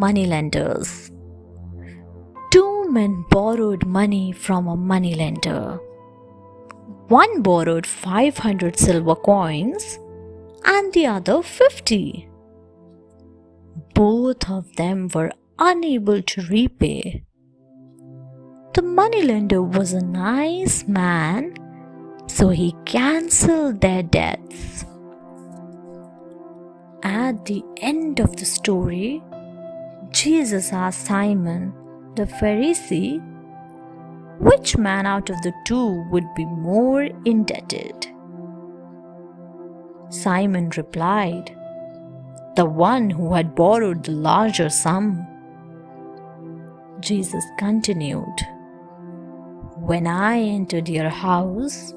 moneylenders. Two men borrowed money from a moneylender. One borrowed 500 silver coins and the other 50. Both of them were unable to repay. The moneylender was a nice man, so he cancelled their debts. At the end of the story, Jesus asked Simon, the Pharisee, which man out of the two would be more indebted? Simon replied, the one who had borrowed the larger sum. Jesus continued, when I entered your house,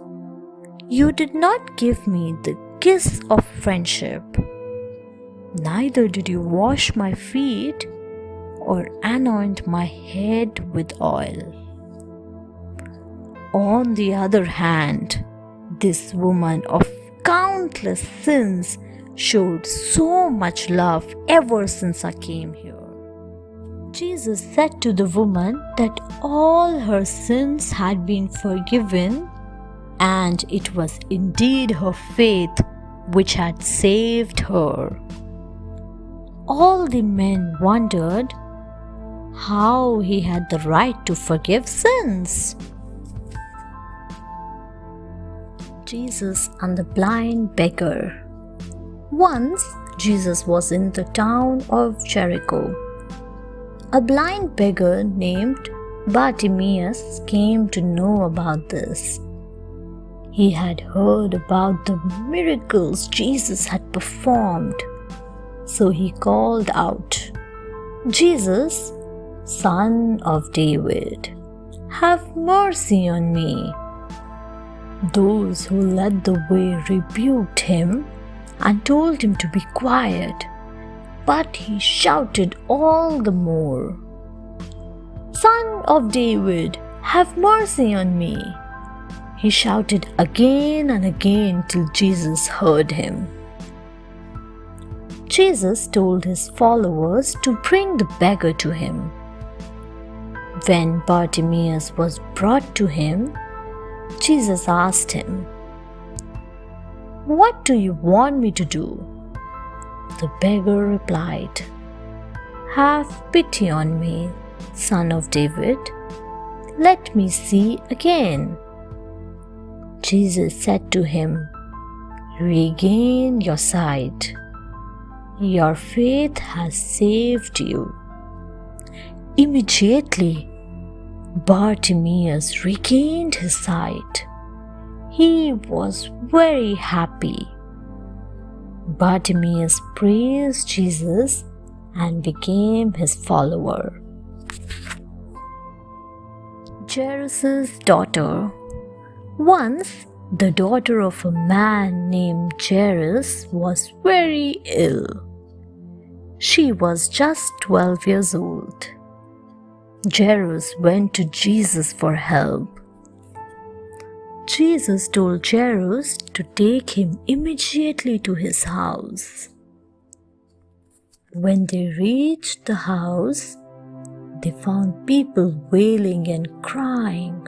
you did not give me the kiss of friendship. Neither did you wash my feet or anoint my head with oil. On the other hand, this woman of countless sins showed so much love ever since I came here. Jesus said to the woman that all her sins had been forgiven, and it was indeed her faith which had saved her. All the men wondered how he had the right to forgive sins. Jesus and the blind beggar. Once, Jesus was in the town of Jericho. A blind beggar named Bartimaeus came to know about this. He had heard about the miracles Jesus had performed. So he called out, Jesus, Son of David, have mercy on me. Those who led the way rebuked him and told him to be quiet, but he shouted all the more, Son of David, have mercy on me. He shouted again and again till Jesus heard him. Jesus told his followers to bring the beggar to him. When Bartimaeus was brought to him, Jesus asked him, What do you want me to do? The beggar replied, Have pity on me, Son of David. Let me see again. Jesus said to him, Regain your sight. Your faith has saved you. Immediately, Bartimaeus regained his sight. He was very happy. Bartimaeus praised Jesus and became his follower. Jairus' daughter. Once, the daughter of a man named Jairus was very ill. She was just 12 years old. Jairus went to Jesus for help. Jesus told Jairus to take him immediately to his house. When they reached the house, they found people wailing and crying.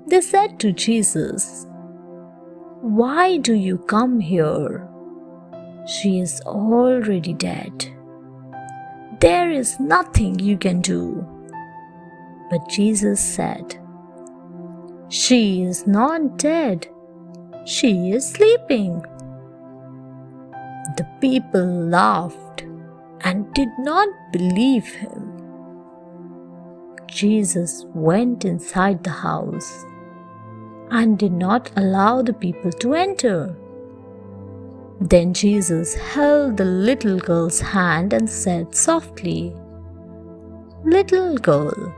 They said to Jesus, Why do you come here? She is already dead. There is nothing you can do. But Jesus said, She is not dead. She is sleeping. The people laughed and did not believe him. Jesus went inside the house and did not allow the people to enter. Then Jesus held the little girl's hand and said softly, Little girl,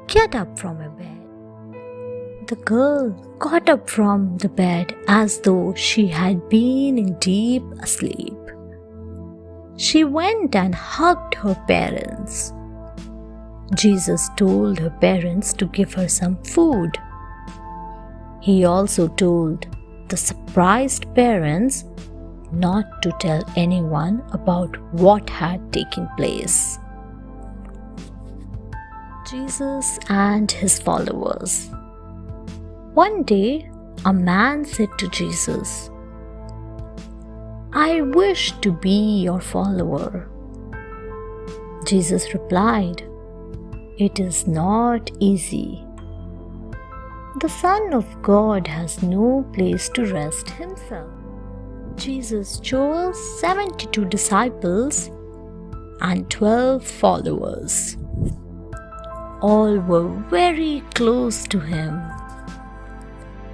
get up from your bed. The girl got up from the bed as though she had been in deep asleep. She went and hugged her parents. Jesus told her parents to give her some food. He also told the surprised parents not to tell anyone about what had taken place. Jesus and his followers. One day, a man said to Jesus, "I wish to be your follower." Jesus replied, "It is not easy. The Son of God has no place to rest himself." Jesus chose 72 disciples and 12 followers. All were very close to him.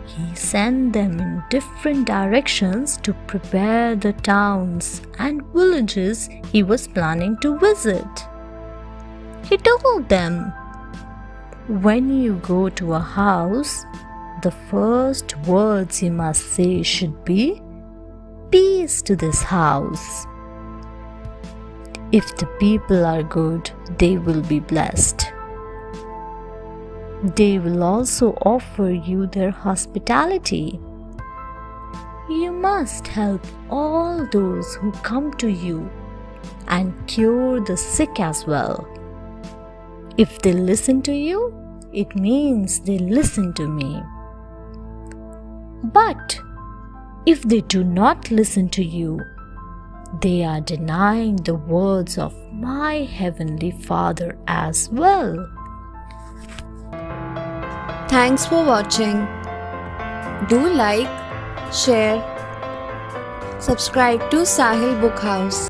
He sent them in different directions to prepare the towns and villages he was planning to visit. He told them, "When you go to a house, the first words you must say should be, 'Peace to this house.' If the people are good, they will be blessed. They will also offer you their hospitality. You must help all those who come to you and cure the sick as well. If they listen to you, it means they listen to me. But if they do not listen to you, they are denying the words of my Heavenly Father as well." Thanks for watching. Do like, share, subscribe to Sahil Book House.